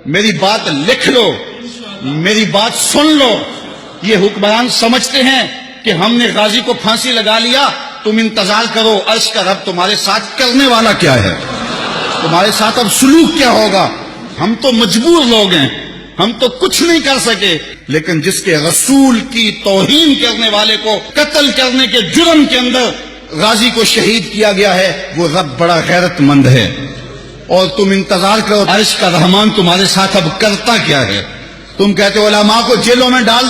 میری بات لکھ لو، میری بات سن لو. یہ حکمران سمجھتے ہیں کہ ہم نے غازی کو پھانسی لگا لیا، تم انتظار کرو عرش کا رب تمہارے ساتھ کرنے والا کیا ہے، تمہارے ساتھ اب سلوک کیا ہوگا. ہم تو مجبور لوگ ہیں، ہم تو کچھ نہیں کر سکے. لیکن جس کے رسول کی توہین کرنے والے کو قتل کرنے کے جرم کے اندر غازی کو شہید کیا گیا ہے، وہ رب بڑا غیرت مند ہے. اور تم انتظار کرو عرش کا رحمان تمہارے ساتھ اب کرتا کیا ہے. تم کہتے ہو علماء کو جیلوں میں ڈال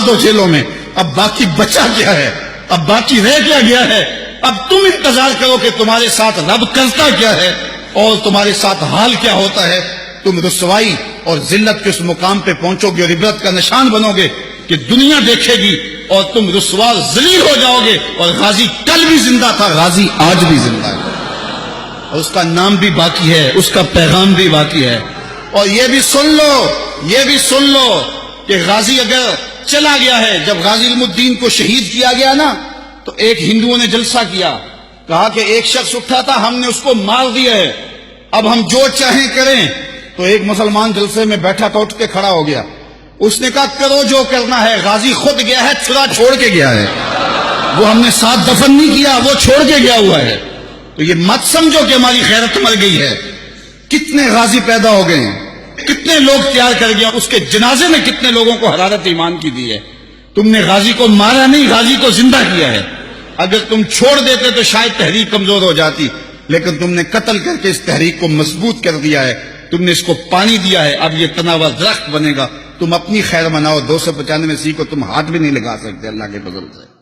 دو جیلوں میں، اب باقی بچا کیا ہے، اب باقی رہ کیا گیا ہے. اب تم انتظار کرو کہ تمہارے ساتھ رب کرتا کیا ہے اور تمہارے ساتھ حال کیا ہوتا ہے. تم رسوائی اور ذلت کے اس مقام پہ پہنچو گے اور عبرت کا نشان بنو گے کہ دنیا دیکھے گی، اور تم رسوا ذلیل ہو جاؤ گے. اور غازی کل بھی زندہ تھا، غازی آج بھی زندہ ہے، اور اس کا نام بھی باقی ہے، اس کا پیغام بھی باقی ہے. اور یہ بھی سن لو کہ غازی اگر چلا گیا ہے، جب غازی علم الدین کو شہید کیا گیا نا، تو ایک ہندوؤں نے جلسہ کیا، کہا کہ ایک شخص اٹھا تھا، ہم نے اس کو مار دیا ہے، اب ہم جو چاہیں کریں. تو ایک مسلمان جلسے میں بیٹھا تھا، اٹھ کے کھڑا ہو گیا. اس نے کہا کرو جو کرنا ہے، غازی خود گیا ہے، چھرا چھوڑ کے گیا ہے، وہ ہم نے ساتھ دفن نہیں کیا، وہ چھوڑ کے گیا ہوا ہے. تو یہ مت سمجھو کہ ہماری غیرت مر گئی ہے. کتنے غازی پیدا ہو گئے ہیں، کتنے لوگ تیار کر گئے، اس کے جنازے میں کتنے لوگوں کو حرارت ایمان کی دی ہے. تم نے غازی کو مارا نہیں، غازی کو زندہ کیا ہے. اگر تم چھوڑ دیتے تو شاید تحریک کمزور ہو جاتی، لیکن تم نے قتل کر کے اس تحریک کو مضبوط کر دیا ہے. تم نے اس کو پانی دیا ہے، اب یہ تناور درخت بنے گا. تم اپنی خیر مناؤ، 295 سیکھو، تم ہاتھ بھی نہیں لگا سکتے اللہ کے فضل سے.